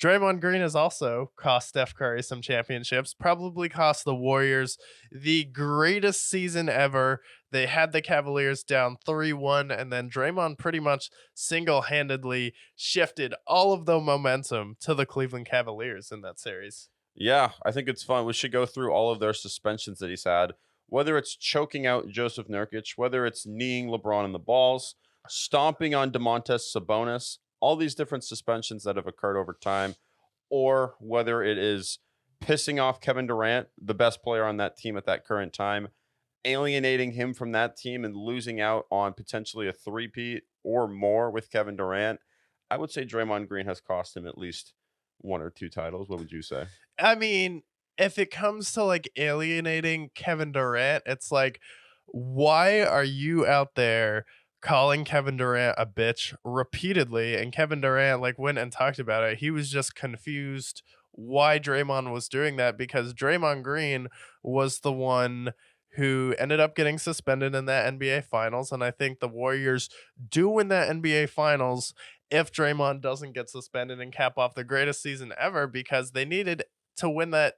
Draymond Green has also cost Steph Curry some championships, probably cost the Warriors the greatest season ever. They had the Cavaliers down 3-1, and then Draymond pretty much single handedly shifted all of the momentum to the Cleveland Cavaliers in that series. Yeah, I think it's fun. We should go through all of their suspensions that he's had, whether it's choking out Joseph Nurkic, whether it's kneeing LeBron in the balls, stomping on DeMontis Sabonis, all these different suspensions that have occurred over time, or whether it is pissing off Kevin Durant, the best player on that team at that current time, alienating him from that team and losing out on potentially a three-peat or more with Kevin Durant. I would say Draymond Green has cost him at least one or two titles. What would you say? I mean, if it comes to like alienating Kevin Durant, it's like, why are you out there calling Kevin Durant a bitch repeatedly? And Kevin Durant like went and talked about it. He was just confused why Draymond was doing that because Draymond Green was the one who ended up getting suspended in that NBA finals. And I think the Warriors do win that NBA finals if Draymond doesn't get suspended and cap off the greatest season ever because they needed to win that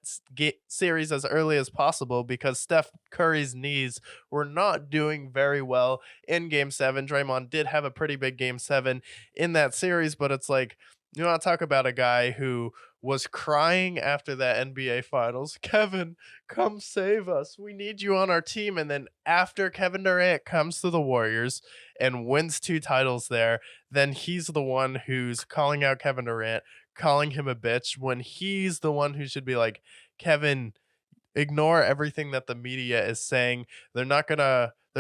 series as early as possible because Steph Curry's knees were not doing very well in game 7. Draymond did have a pretty big game 7 in that series, but it's like, you want to talk about a guy who was crying after that NBA finals. Kevin, come save us. We need you on our team. And then after Kevin Durant comes to the Warriors and wins 2 titles there, then he's the one who's calling out Kevin Durant, calling him a bitch when he's the one who should be like, Kevin, ignore everything that the media is saying. They're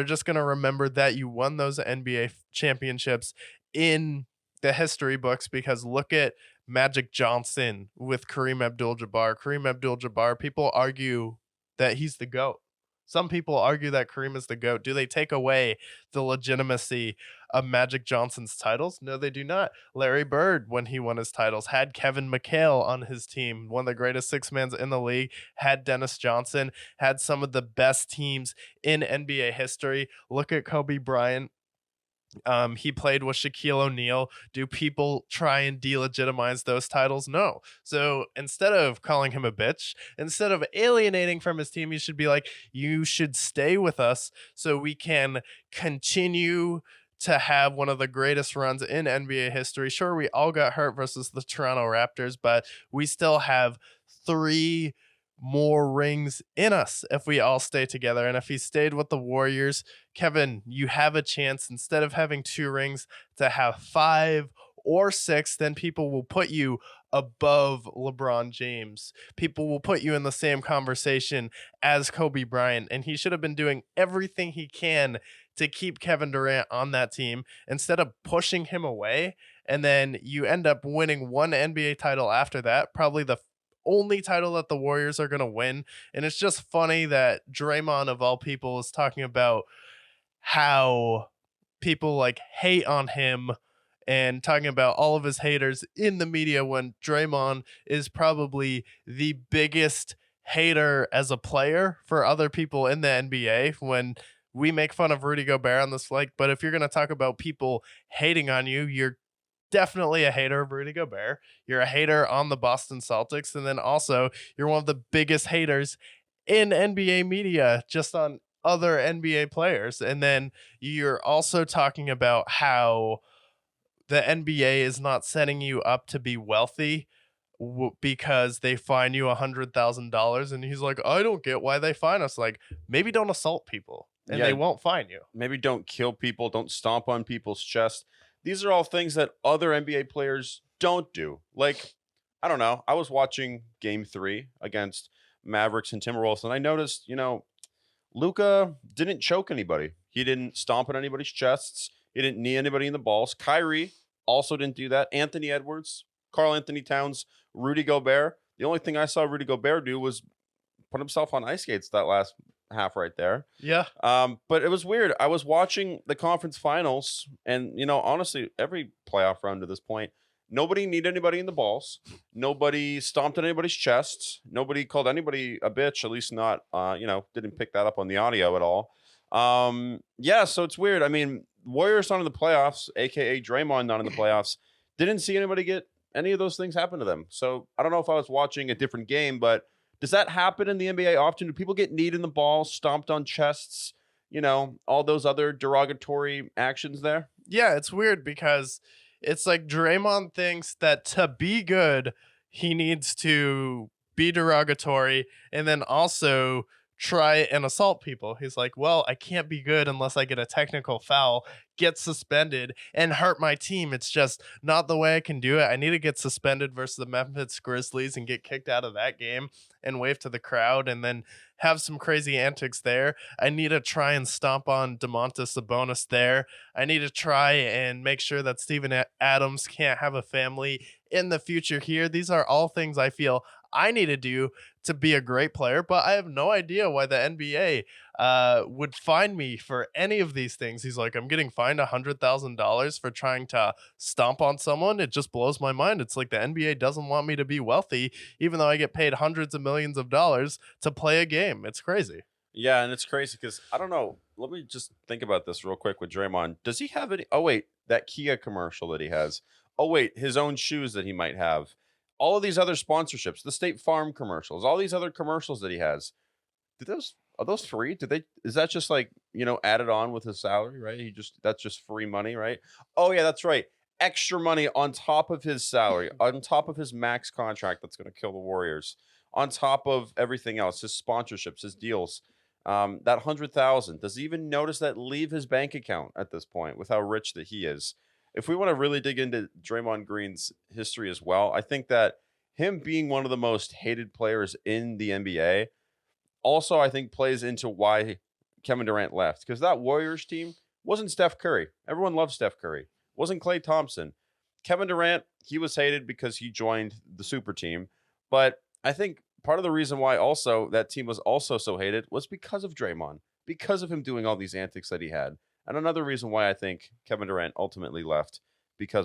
just gonna remember that you won those NBA championships in the history books because look at Magic Johnson with Kareem Abdul-Jabbar. Kareem Abdul-Jabbar, people argue that he's the GOAT. Some people argue that Kareem is the GOAT. Do they take away the legitimacy of Magic Johnson's titles? No, they do not. Larry Bird, when he won his titles, had Kevin McHale on his team, one of the greatest six-mans in the league, had Dennis Johnson, had some of the best teams in NBA history. Look at Kobe Bryant. He played with Shaquille O'Neal. Do people try and delegitimize those titles? No. So instead of calling him a bitch, instead of alienating from his team, you should be like, you should stay with us so we can continue to have one of the greatest runs in NBA history. Sure, we all got hurt versus the Toronto Raptors, but we still have 3 more rings in us if we all stay together. And if he stayed with the Warriors, Kevin, you have a chance instead of having 2 rings to have 5 or 6. Then people will put you above LeBron James. People will put you in the same conversation as Kobe Bryant. And he should have been doing everything he can to keep Kevin Durant on that team instead of pushing him away. And then you end up winning 1 NBA title after that, probably the only title that the Warriors are going to win. And it's just funny that Draymond, of all people, is talking about how people like hate on him and talking about all of his haters in the media when Draymond is probably the biggest hater as a player for other people in the NBA. When we make fun of Rudy Gobert on this, like, but if you're going to talk about people hating on you, you're definitely a hater of Rudy Gobert. You're a hater on the Boston Celtics. And then also, you're one of the biggest haters in NBA media, just on other NBA players. And then you're also talking about how the NBA is not setting you up to be wealthy because they fine you $100,000. And he's like, I don't get why they fine us. Like, maybe don't assault people and they Yeah, won't fine you. maybe don't kill people, don't stomp on people's chest. These are all things that other NBA players don't do. Like, I don't know. I was watching game 3 against Mavericks and Timberwolves, and I noticed, Luca didn't choke anybody. He didn't stomp on anybody's chests. He didn't knee anybody in the balls. Kyrie also didn't do that. Anthony Edwards, Karl Anthony Towns, Rudy Gobert. The only thing I saw Rudy Gobert do was put himself on ice skates that last half right there. Yeah. But it was weird. I was watching the conference finals, and honestly, every playoff round to this point, nobody kneed anybody in the balls. Nobody stomped on anybody's chests. Nobody called anybody a bitch. At least not, didn't pick that up on the audio at all. Yeah, so it's weird. I mean, Warriors not in the playoffs, aka Draymond not in the playoffs. Didn't see anybody get any of those things happen to them. So I don't know if I was watching a different game, but does that happen in the NBA often? Do people get kneed in the ball, stomped on chests, all those other derogatory actions there? Yeah, it's weird because it's like Draymond thinks that to be good, he needs to be derogatory and then also try and assault people. He's like, well, I can't be good unless I get a technical foul, get suspended, and hurt my team. It's just not the way I can do it. I need to get suspended versus the Memphis Grizzlies and get kicked out of that game and wave to the crowd and then have some crazy antics there. I need to try and stomp on DeMontis Sabonis there. I need to try and make sure that Steven Adams can't have a family in the future here. These are all things I feel I need to do to be a great player, but I have no idea why the NBA would fine me for any of these things. He's like, I'm getting fined $100,000 for trying to stomp on someone. It just blows my mind. It's like the NBA doesn't want me to be wealthy, even though I get paid hundreds of millions of dollars to play a game. It's crazy. Yeah, and it's crazy because I don't know. Let me just think about this real quick with Draymond. Does he have any? Oh wait, that Kia commercial that he has. Oh wait, his own shoes that he might have. All of these other sponsorships, the State Farm commercials, all these other commercials that he has. Are those free? Is that just like added on with his salary? Right? That's just free money, right? Oh yeah, that's right. Extra money on top of his salary, on top of his max contract that's going to kill the Warriors, on top of everything else, his sponsorships, his deals. That 100,000. Does he even notice that leave his bank account at this point with how rich that he is? If we want to really dig into Draymond Green's history as well, I think that him being one of the most hated players in the NBA also, I think, plays into why Kevin Durant left. Because that Warriors team wasn't Steph Curry. Everyone loved Steph Curry. Wasn't Klay Thompson. Kevin Durant, he was hated because he joined the super team. But I think part of the reason why also that team was also so hated was because of Draymond, because of him doing all these antics that he had. And another reason why I think Kevin Durant ultimately left because